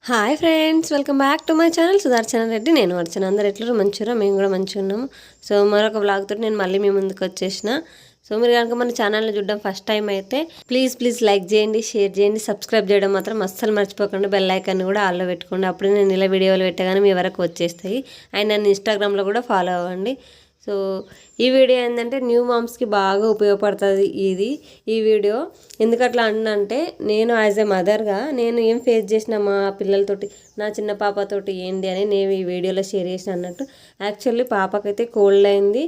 Hi friends, welcome back to my channel Sudarshana Reddy. నేను అర్చన. అందరు ఎట్లా మంచిగా, మేము కూడా మంచిగా ఉన్నాము. సో మరొక బ్లాగ్ తోటి నేను మళ్ళీ మీ ముందుకు వచ్చేసిన. సో మీరు కనుక మన ఛానల్ని చూడడం ఫస్ట్ టైం అయితే ప్లీజ్ లైక్ చేయండి, షేర్ చేయండి, సబ్స్క్రైబ్ చేయడం మాత్రం అస్సలు మర్చిపోకండి. బెల్ ఐకాన్ కూడా ఆల్లో పెట్టుకోండి. అప్పుడే నేను ఇలా వీడియోలు పెట్టగానే మీ వరకు వచ్చేస్తాయి. అండ్ నన్ను ఇన్స్టాగ్రామ్లో కూడా ఫాలో అవ్వండి. సో ఈ వీడియో ఏంటంటే న్యూ మామ్స్కి బాగా ఉపయోగపడుతుంది ఈ వీడియో. ఎందుకట్లా అంటే నేను యాజ్ ఎ మదర్గా నేను ఏం ఫేస్ చేసిన మా పిల్లలతోటి, నా చిన్న పాపతోటి ఏంటి అని నేను ఈ వీడియోలో షేర్ చేసిన అన్నట్టు. యాక్చువల్లీ పాపకైతే కోల్డ్ అయింది.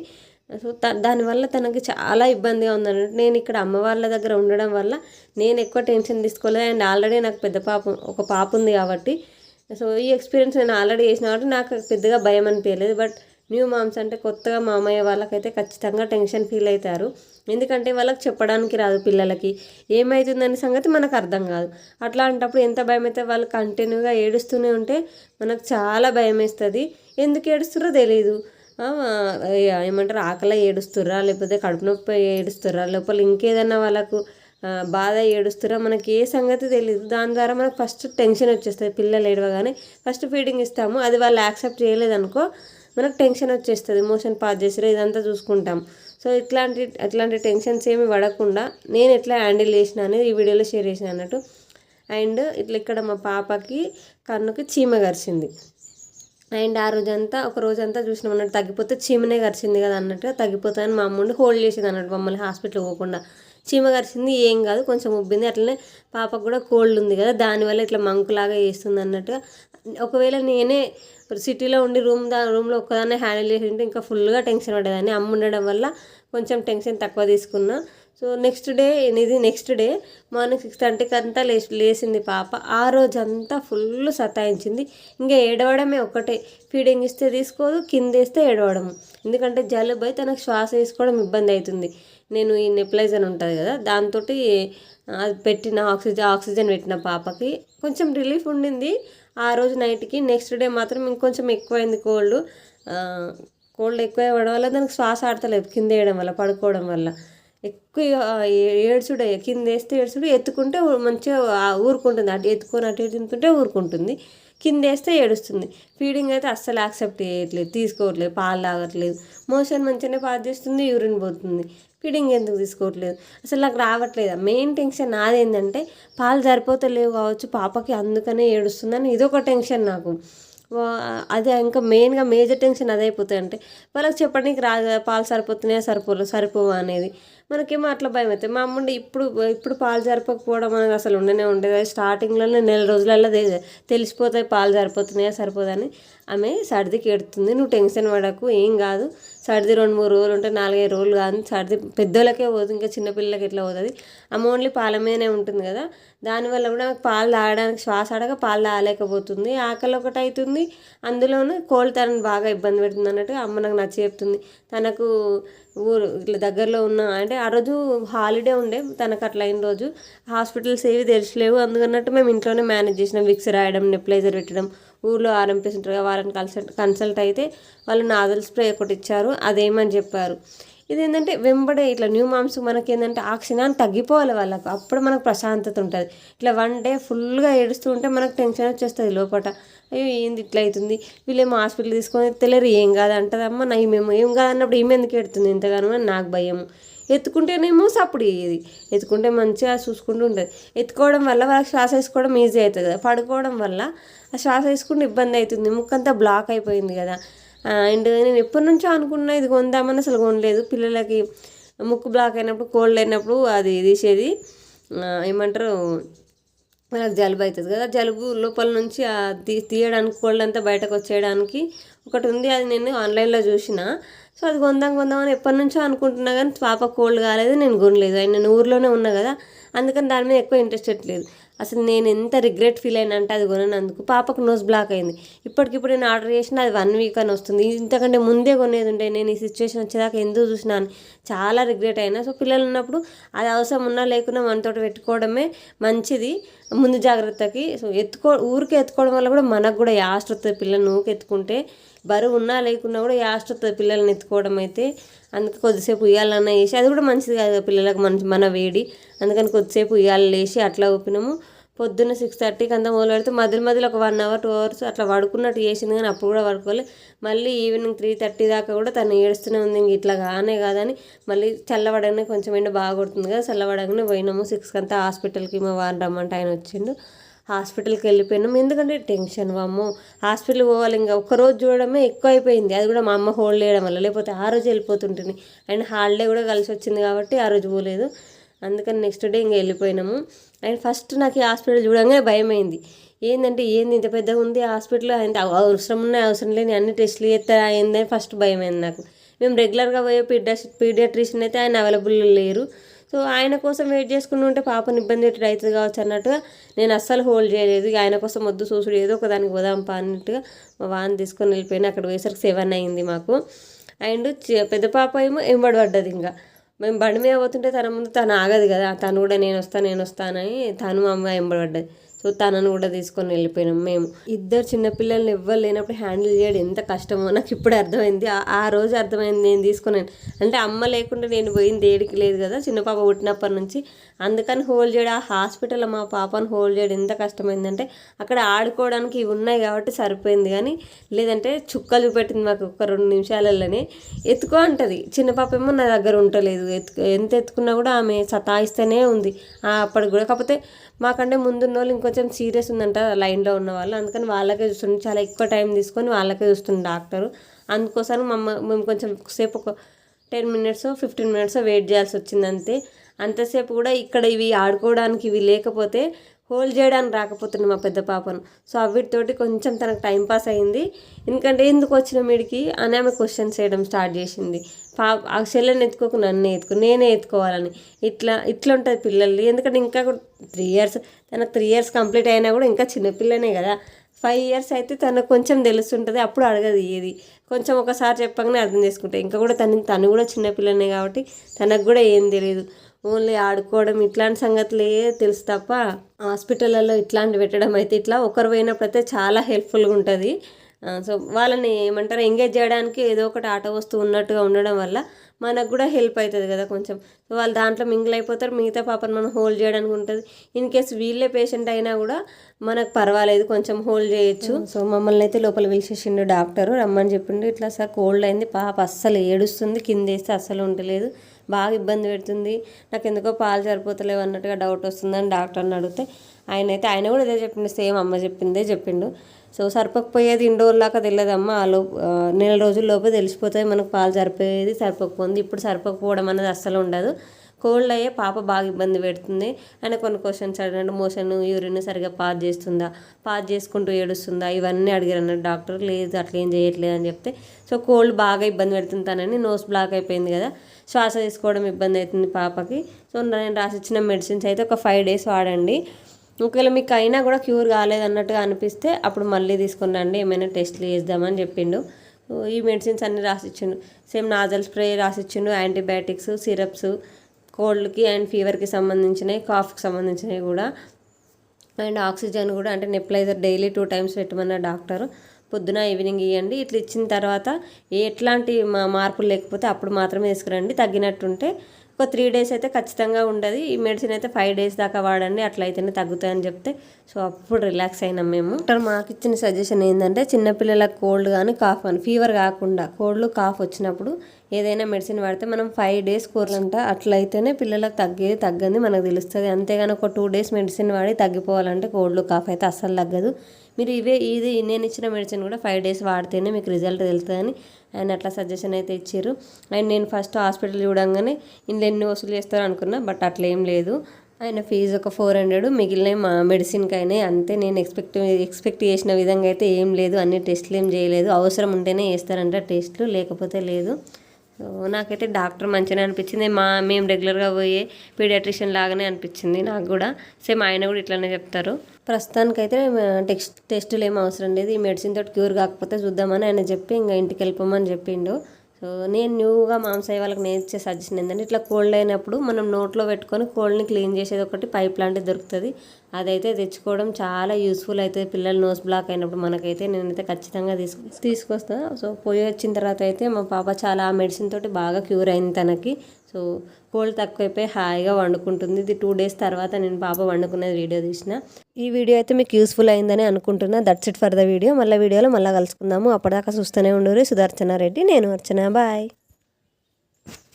సో దానివల్ల తనకి చాలా ఇబ్బందిగా ఉందన్నట్టు. నేను ఇక్కడ అమ్మ వాళ్ళ దగ్గర ఉండడం వల్ల నేను ఎక్కువ టెన్షన్ తీసుకోలేదు. అండ్ ఆల్రెడీ నాకు ఒక పాప ఉంది కాబట్టి సో ఈ ఎక్స్పీరియన్స్ నేను ఆల్రెడీ చేసిన కాబట్టి నాకు పెద్దగా భయం అనిపించలేదు. బట్ న్యూ మామ్స్ అంటే కొత్తగా మామయ్య వాళ్ళకైతే ఖచ్చితంగా టెన్షన్ ఫీల్ అవుతారు. ఎందుకంటే వాళ్ళకి చెప్పడానికి రాదు, పిల్లలకి ఏమవుతుందనే సంగతి మనకు అర్థం కాదు. అట్లాంటప్పుడు ఎంత భయం అయితే వాళ్ళు కంటిన్యూగా ఏడుస్తూనే ఉంటే మనకు చాలా భయం వేస్తుంది. ఎందుకు ఏడుస్తారో తెలియదు. ఏమంటారు, ఆకలి ఏడుస్తుర్రా, లేకపోతే కడుపు నొప్పి ఏడుస్తుర్రా, లోపల ఇంకేదన్నా వాళ్ళకు బాధ ఏడుస్తురా, మనకి ఏ సంగతి తెలియదు. దాని ద్వారా మనకు ఫస్ట్ టెన్షన్ వచ్చేస్తుంది. పిల్లలు ఏడవగానే ఫస్ట్ ఫీడింగ్ ఇస్తాము, అది వాళ్ళు యాక్సెప్ట్ చేయలేదనుకో మనకు టెన్షన్ వచ్చేస్తుంది. మోషన్ పాస్ చేసిరా ఇదంతా చూసుకుంటాం. సో అట్లాంటి టెన్షన్స్ ఏమి పడకుండా నేను ఎట్లా హ్యాండిల్ చేసిన అనేది ఈ వీడియోలో షేర్ చేసిన అన్నట్టు. అండ్ ఇక్కడ మా పాపకి కన్నుకి చీమ గరిచింది. అండ్ ఒక రోజంతా చూసినాం అన్నట్టు. తగ్గిపోతే చీమనే గరిచింది కదా అన్నట్టుగా తగ్గిపోతుందని మా అమ్ముండి హోల్డ్ చేసింది అన్నట్టు, మమ్మల్ని హాస్పిటల్కి పోకుండా. చీమ గరిచింది, ఏం కాదు, కొంచెం ఉబ్బింది. అట్లనే పాపకు కూడా కోల్డ్ ఉంది కదా, దానివల్ల ఇట్లా మంకులాగా చేస్తుంది అన్నట్టుగా. ఒకవేళ నేనే సిటీలో ఉండి రూమ్లో ఒక్కదాన్నే హ్యాండిల్ చేసి ఉంటే ఇంకా ఫుల్గా టెన్షన్ పడేదాన్ని. అమ్మ ఉండడం వల్ల కొంచెం టెన్షన్ తక్కువ తీసుకున్నా. సో నెక్స్ట్ డే మార్నింగ్ 6:30కి అంతా లేచింది పాప. ఆ రోజంతా ఫుల్ సతాయించింది. ఇంకా ఏడవడమే ఒక్కటే. ఫీడింగ్ ఇస్తే తీసుకోదు, కింద వేస్తే ఏడవడము. ఎందుకంటే జలుబు అయితే తనకు శ్వాస తీసుకోవడం ఇబ్బంది అవుతుంది. నేను ఈ నెప్లైజర్ ఉంటుంది కదా, దాంతో అది పెట్టిన ఆక్సిజన్ పెట్టిన పాపకి కొంచెం రిలీఫ్ ఉండింది ఆ రోజు నైట్కి. నెక్స్ట్ డే మాత్రం ఇంకొంచెం ఎక్కువైంది కోల్డ్ ఎక్కువ అవ్వడం వల్ల దానికి శ్వాస ఆడతలేదు, కింద వేయడం వల్ల, పడుకోవడం వల్ల. ఎక్కువ ఏడ్చుడే, కింద వేస్తే ఏడ్చుడు, ఎత్తుకుంటే మంచిగా ఊరుకుంటుంది. అటు ఎత్తుకొని అటు తింటుంటే ఊరుకుంటుంది, కింద వేస్తే ఏడుస్తుంది. ఫీడింగ్ అయితే అస్సలు యాక్సెప్ట్ చేయట్లేదు, తీసుకోవట్లేదు, పాలు తాగట్లేదు. మోషన్ మంచిగానే పాస్ చేస్తుంది, యూరిన్ పోతుంది. ఫీడింగ్ ఎందుకు తీసుకోవట్లేదు అసలు నాకు రావట్లేదు. మెయిన్ టెన్షన్ నాది ఏంటంటే పాలు సరిపోతలేవు కావచ్చు పాపకి, అందుకనే ఏడుస్తుందని ఇదొక టెన్షన్ నాకు. అది ఇంకా మేజర్ టెన్షన్ అదైపోతాయి. అంటే వాళ్ళకి చెప్పడానికి రాదు, పాలు సరిపోతున్నాయా సరిపోవా అనేది. మనకేమో అట్లా భయం అవుతుంది. మా అమ్ముండి ఇప్పుడు పాలు సరిపోకపోవడం అనేది అసలు ఉండేది. స్టార్టింగ్లోనే నెల రోజులలో తెలిసిపోతాయి పాలు సరిపోదని. ఆమె సర్దికి ఎడుతుంది, నువ్వు టెన్షన్ పడకు, ఏం కాదు, సర్ది 2-3 రోజులు ఉంటే 4-5 రోజులు కాదు, సర్ది పెద్దోళ్ళకే పోతుంది, ఇంకా చిన్నపిల్లలకి ఎట్లా పోతుంది. అమ్మ ఓన్లీ పాల మీదనే ఉంటుంది కదా, దానివల్ల కూడా పాలు తాగడానికి శ్వాస ఆడక పాలు తాగలేకపోతుంది. ఆకలి ఒకటి అవుతుంది, అందులోనూ కోల్డ్ తనని బాగా ఇబ్బంది పెడుతుంది అన్నట్టుగా అమ్మ నాకు నచ్చి చెప్తుంది. తనకు ఇట్లా దగ్గరలో ఉన్న అంటే ఆ రోజు హాలిడే ఉండే తనకు, అట్లా అయిన రోజు హాస్పిటల్స్ ఏవి తెలిసిలేవు. అందుకన్నట్టు మేము ఇంట్లోనే మేనేజ్ చేసినాం. విక్స్ రాయడం, నెప్లైజర్ పెట్టడం. ఊర్లో ఆర్ఎంపీస్ ఉంటారు, వాళ్ళని కన్సల్ట్ అయితే వాళ్ళు నాజల్ స్ప్రే ఒకటి ఇచ్చారు, అదేమని చెప్పారు. ఇదేంటంటే వెంబడే ఇట్లా న్యూ మామ్స్ మనకి ఏంటంటే ఆ క్షణాన్ని తగ్గిపోవాలి వాళ్ళకు, అప్పుడు మనకు ప్రశాంతత ఉంటుంది. ఇట్లా 1 డే ఫుల్గా ఏడుస్తూ ఉంటే మనకు టెన్షన్ వచ్చేస్తుంది లోపల. అయ్యో ఏంది ఇట్లా అవుతుంది, వీళ్ళేమో హాస్పిటల్ తీసుకొని తెలియరు, ఏం కాదంటదమ్మా, మేము ఏం కాదన్నప్పుడు ఈమె ఎందుకు ఎడుతుంది ఇంతగానో అని నాకు భయం. ఎత్తుకుంటేనేమో సప్పుడు ఇది ఎత్తుకుంటే మంచిగా చూసుకుంటూ ఉంటుంది. ఎత్తుకోవడం వల్ల వాళ్ళకి శ్వాస వేసుకోవడం ఈజీ అవుతుంది కదా, పడుకోవడం వల్ల ఆ శ్వాస వేసుకుంటే ఇబ్బంది అవుతుంది, ముక్కంతా బ్లాక్ అయిపోయింది కదా. అండ్ నేను ఎప్పటి నుంచో అనుకున్నా ఇది కొందామని, అసలు కొనలేదు. పిల్లలకి ముక్కు బ్లాక్ అయినప్పుడు, కోల్డ్ అయినప్పుడు అది తీసేది ఏమంటారు, మనకు జలుబు అవుతుంది కదా, జలుబు లోపల నుంచి తీయడానికి, కోల్డ్ అంతా బయటకు వచ్చేయడానికి ఒకటి ఉంది. అది నేను ఆన్లైన్లో చూసిన. సో అది కొందామని ఎప్పటి నుంచో అనుకుంటున్నా, కానీ పాప కోల్డ్ కాలేదు, నేను కొనలేదు. నేను ఊర్లోనే ఉన్నా కదా, అందుకని దాని మీద ఎక్కువ ఇంట్రెస్ట్ పెట్టలేదు. అసలు నేను ఎంత రిగ్రెట్ ఫీల్ అయినా అంటే అది కొనందుకు. పాపకు నోస్ బ్లాక్ అయింది. ఇప్పటికిప్పుడు నేను ఆర్డర్ చేసిన అది 1 వీక్ అని వస్తుంది. ఇంతకంటే ముందే కొనేది ఉంటే నేను ఈ సిచ్యువేషన్ వచ్చేదాకా ఎందుకు చూసినాను, చాలా రిగ్రెట్ అయినా. సో పిల్లలు ఉన్నప్పుడు అది అవసరం ఉన్నా లేకున్నా మనతో పెట్టుకోవడమే మంచిది, ముందు జాగ్రత్తకి. సో ఊరికే ఎత్తుకోవడం వల్ల కూడా మనకు కూడా యాస్ట్ వస్తుంది. పిల్లల్ని ఊరికి ఎత్తుకుంటే బరువు ఉన్నా లేకున్నా కూడా యాస్ట్ వస్తుంది పిల్లల్ని ఎత్తుకోవడం అయితే. అందుకే కొద్దిసేపు ఉయ్యాలన్నా వేసి, అది కూడా మంచిది కాదు పిల్లలకు మన వేడి, అందుకని కొద్దిసేపు ఉయ్యాలు వేసి అట్లా ఊపినాము. పొద్దున్న 6:30కి అంతా మొదలు పెడితే మధ్యలో ఒక 1 అవర్ 2 అవర్స్ అట్లా పడుకున్నట్టు చేసింది, కానీ అప్పుడు కూడా పడుకోలే. మళ్ళీ ఈవినింగ్ 3:30 దాకా కూడా తను ఏడుస్తూనే ఉంది. ఇంక ఇట్లా కానే కాదని మళ్ళీ చల్లబడగానే కొంచెం ఎండ బాగా కొడుతుంది కదా, చల్లబడగానే పోయినాము. 6కి అంతా హాస్పిటల్కి మా వారిని రమ్మంటే ఆయన వచ్చిండు. హాస్పిటల్కి వెళ్ళిపోయినాము. ఎందుకంటే టెన్షన్, వామ్మో హాస్పిటల్కి పోవాలి, ఇంకా ఒక్కరోజు చూడడమే ఎక్కువ అయిపోయింది. అది కూడా మా అమ్మ హోల్డ్ చేయడం వల్ల, లేకపోతే ఆ రోజు వెళ్ళిపోతుంటుంది. అండ్ హాలిడే కూడా కలిసి వచ్చింది కాబట్టి ఆ రోజు పోలేదు. అందుకని నెక్స్ట్ డే ఇంకా వెళ్ళిపోయినాము. అండ్ ఫస్ట్ నాకు ఈ హాస్పిటల్ చూడంగానే భయం అయింది. ఏంటంటే ఏంది ఇంత పెద్దగా ఉంది హాస్పిటల్, అంత అవసరం ఉన్నాయి అవసరం లేని అన్ని టెస్టులు చేస్తారా ఏందని ఫస్ట్ భయం అయింది నాకు. మేము రెగ్యులర్గా పోయే పీడియాట్రిషియన్ అయితే ఆయన అవైలబుల్ లేరు. సో ఆయన కోసం వెయిట్ చేసుకుని ఉంటే పాపను ఇబ్బంది పెట్టి అవుతుంది కావచ్చు అన్నట్టుగా నేను అస్సలు హోల్డ్ చేయలేదు. ఇక ఆయన కోసం వద్దు చూసుడు ఏదో ఒక దానికి పోదాంపా అన్నట్టుగా మా వాన్ని తీసుకొని వెళ్ళిపోయినా. అక్కడ పోయేసరికి 7 అయింది మాకు. అండ్ పెద్ద పాప ఏమో ఎంబడి పడ్డది. ఇంకా మేము బండి మీద పోతుంటే తన ముందు తను ఆగదు కదా, తను కూడా నేను వస్తానని తను మా అమ్మ ఎంబడి పడ్డది. సో తనను కూడా తీసుకొని వెళ్ళిపోయినాం. మేము ఇద్దరు చిన్నపిల్లల్ని ఎవ్వరు లేనప్పుడు హ్యాండిల్ చేయడం ఎంత కష్టమో నాకు ఇప్పుడే అర్థమైంది. ఆ రోజు అర్థమైంది నేను తీసుకున్నాను అంటే. అమ్మ లేకుండా నేను పోయింది ఏడికి లేదు కదా, చిన్న పాప పుట్టినప్పటి నుంచి. అందుకని హోల్డ్ చేయడం, ఆ హాస్పిటల్లో మా పాపను హోల్డ్ చేయడం ఎంత కష్టమైందంటే, అక్కడ ఆడుకోవడానికి ఇవి ఉన్నాయి కాబట్టి సరిపోయింది, కానీ లేదంటే చుక్కలు చూపెట్టింది మాకు. ఒక 2 నిమిషాలలోనే ఎత్తుకో అంటది. చిన్న పాప ఏమో నా దగ్గర ఉండలేదు. ఎంత ఎత్తుకున్నా కూడా ఆమె సతాయిస్తూనే ఉంది అప్పటికి కూడా. కాకపోతే మాకంటే ముందున్న వాళ్ళు ఇంకొంచెం సీరియస్ ఉందంట లైన్లో ఉన్న వాళ్ళు, అందుకని వాళ్ళకే చూస్తుండే. చాలా ఎక్కువ టైం తీసుకొని వాళ్ళకే చూస్తుంది డాక్టరు. అందుకోసం మేము కొంచెం సేపు ఒక 10 మినిట్స్ 15 మినిట్స్ వెయిట్ చేయాల్సి వచ్చింది అంతే. అంతసేపు కూడా ఇక్కడ ఇవి ఆడుకోవడానికి ఇవి లేకపోతే హోల్డ్ చేయడానికి రాకపోతుంది మా పెద్ద పాపను. సో అవిటితోటి కొంచెం తనకు టైంపాస్ అయింది. ఎందుకంటే ఎందుకు వచ్చిన మీడికి అని ఆమె క్వశ్చన్స్ చేయడం స్టార్ట్ చేసింది. ఆ చెల్లెని ఎత్తుకోకు నన్నే నేనే ఎత్తుకోవాలని. ఇట్లా ఉంటుంది పిల్లల్ని. ఎందుకంటే ఇంకా 3 ఇయర్స్, తనకు 3 ఇయర్స్ కంప్లీట్ అయినా కూడా ఇంకా చిన్నపిల్లనే కదా. 5 ఇయర్స్ అయితే తనకు కొంచెం తెలుస్తుంటుంది, అప్పుడు అడగదు ఏది. కొంచెం ఒకసారి చెప్పగానే అర్థం చేసుకుంటాయి. ఇంకా కూడా తను కూడా చిన్నపిల్లనే కాబట్టి తనకు కూడా ఏం తెలియదు. ఓన్లీ ఆడుకోవడం ఇట్లాంటి సంగతులే తెలుసు తప్ప హాస్పిటల్లో ఇట్లాంటి పెట్టడం అయితే ఇట్లా ఒకరు పోయినప్పుడు అయితే చాలా హెల్ప్ఫుల్గా ఉంటుంది. సో వాళ్ళని ఏమంటారు ఎంగేజ్ చేయడానికి ఏదో ఒకటి ఆట వస్తువు ఉన్నట్టుగా ఉండడం వల్ల మనకు కూడా హెల్ప్ అవుతుంది కదా కొంచెం. సో వాళ్ళు దాంట్లో మింగిల్ అయిపోతారు, మిగతా పాపను మనం హోల్డ్ చేయడానికి ఉంటుంది. ఇన్ కేస్ వీళ్ళే పేషెంట్ అయినా కూడా మనకు పర్వాలేదు, కొంచెం హోల్డ్ చేయొచ్చు. సో మమ్మల్ని అయితే లోపల పిలిచేసిండు డాక్టరు, రమ్మని చెప్పిండు. ఇట్లా సార్ కోల్డ్ అయింది, పాప అస్సలు ఏడుస్తుంది, కింద వేస్తే అస్సలు ఉండలేదు, బాగా ఇబ్బంది పెడుతుంది, నాకు ఎందుకో పాలు సరిపోతలేవు అన్నట్టుగా డౌట్ వస్తుందని డాక్టర్ని అడిగితే ఆయన కూడా ఇదే చెప్పిండు, సేమ్ అమ్మ చెప్పిందే చెప్పిండు. సో సరిపోకపోయేది ఇండోర్ లాగా తెలియదమ్మా, నెల రోజుల్లోపే తెలిసిపోతుంది మనకు పాలు సరిపోయేది సరిపోకపోయింది. ఇప్పుడు సరిపోకపోవడం అనేది అస్సలు ఉండదు. కోల్డ్ అయ్యే పాప బాగా ఇబ్బంది పెడుతుంది. ఆయన కొన్ని క్వశ్చన్స్ అడిగినట్టు మోషన్ యూరిన్ సరిగ్గా పాస్ చేసుకుంటూ ఏడుస్తుందా ఇవన్నీ అడిగారు అన్నట్టు డాక్టర్. లేదు అట్లా ఏం చేయట్లేదు అని చెప్తే, సో కోల్డ్ బాగా ఇబ్బంది పెడుతుంది తనని, నోస్ బ్లాక్ అయిపోయింది కదా, శ్వాస తీసుకోవడం ఇబ్బంది అవుతుంది పాపకి. సో నేను రాసిచ్చిన మెడిసిన్స్ అయితే ఒక 5 డేస్ వాడండి. ఒకవేళ మీకు అయినా కూడా క్యూర్ కాలేదన్నట్టుగా అనిపిస్తే అప్పుడు మళ్ళీ తీసుకుని రండి, ఏమైనా టెస్ట్లు చేద్దామని చెప్పిండు. ఈ మెడిసిన్స్ అన్నీ రాసిచ్చిండు. సేమ్ నాజల్ స్ప్రే రాసిచ్చిండు, యాంటీబయాటిక్స్, సిరప్స్, కోల్డ్కి అండ్ ఫీవర్కి సంబంధించినవి, కాఫ్కి సంబంధించినవి కూడా. అండ్ ఆక్సిజన్ కూడా, అంటే నెప్లైజర్ డైలీ 2 టైమ్స్ పెట్టమన్న డాక్టర్. పొద్దున ఈవినింగ్ ఇవ్వండి. ఇట్లా ఇచ్చిన తర్వాత ఎట్లాంటి మార్పులు లేకపోతే అప్పుడు మాత్రమే తీసుకురండి. తగ్గినట్టుంటే ఒక 3 డేస్ అయితే ఖచ్చితంగా ఉండదు. ఈ మెడిసిన్ అయితే 5 డేస్ దాకా వాడండి, అట్లయితేనే తగ్గుతాయని చెప్తే సో అప్పుడు రిలాక్స్ అయినాం మేము. డాక్టర్ మాకు ఇచ్చిన సజెషన్ ఏంటంటే, చిన్నపిల్లలకు కోల్డ్ కానీ కాఫ్ కానీ ఫీవర్ కాకుండా కోల్డ్ కాఫ్ వచ్చినప్పుడు ఏదైనా మెడిసిన్ వాడితే మనం 5 డేస్ కూరలంట, అట్లయితేనే పిల్లలకు తగ్గంది మనకు తెలుస్తుంది. అంతేగాని ఒక 2 డేస్ మెడిసిన్ వాడి తగ్గిపోవాలంటే కోల్డ్ కాఫ్ అయితే అస్సలు తగ్గదు. మీరు ఇది నేను ఇచ్చిన మెడిసిన్ కూడా 5 డేస్ వాడితేనే మీకు రిజల్ట్ తెలుస్తుందని ఆయన అట్లా సజెషన్ అయితే ఇచ్చారు. అండ్ నేను ఫస్ట్ హాస్పిటల్ చూడంగానే ఇందులో ఎన్ని వసూలు చేస్తారో అనుకున్నా, బట్ అట్లా ఏం లేదు. ఆయన ఫీజు ఒక 400, మిగిలిన మా మెడిసిన్కి అయినాయి అంతే. నేను ఎక్స్పెక్ట్ చేసిన విధంగా అయితే ఏం లేదు, అన్ని టెస్టులు ఏం చేయలేదు. అవసరం ఉంటేనే చేస్తారంట టెస్టులు, లేకపోతే లేదు. సో నాకైతే డాక్టర్ మంచిగా అనిపించింది. మేము రెగ్యులర్గా పోయే పీడియాట్రిషియన్ లాగానే అనిపించింది నాకు కూడా. సేమ్ ఆయన కూడా ఇట్లానే చెప్తారు. ప్రస్తుతానికైతే టెస్టులు ఏం అవసరం లేదు, ఈ మెడిసిన్ తోటి క్యూర్ కాకపోతే చూద్దామని ఆయన చెప్పి ఇంకా ఇంటికి వెళ్ళిపోమని చెప్పిండు. సో నేను న్యూగా మాంసాయి వాళ్ళకి నేర్చే సజెషన్ ఏంటంటే, ఇట్లా కోల్డ్ అయినప్పుడు మనం నోట్లో పెట్టుకొని కోల్డ్ని క్లీన్ చేసేది ఒకటి పైప్ లాంటిది దొరుకుతుంది, అదైతే తెచ్చుకోవడం చాలా యూస్ఫుల్ అవుతుంది. పిల్లలు నోస్ బ్లాక్ అయినప్పుడు మనకైతే నేనైతే ఖచ్చితంగా తీసుకొస్తాను. సో పోయి వచ్చిన తర్వాత అయితే మా పాప చాలా ఆ మెడిసిన్ తోటి బాగా క్యూర్ అయింది తనకి. సో కోల్డ్ తక్కువైపోయి హాయిగా వండుకుంటుంది. ఇది 2 days తర్వాత నేను పాప వండుకునేది వీడియో తీసిన. ఈ వీడియో అయితే మీకు యూస్ఫుల్ అయిందని అనుకుంటున్నా. That's it for the video. మళ్ళీ వీడియోలో మళ్ళీ కలుసుకుందాము. అప్పటిదాకా చూస్తూనే ఉండు. సుదర్శన రెడ్డి, నేను అర్చన. బాయ్.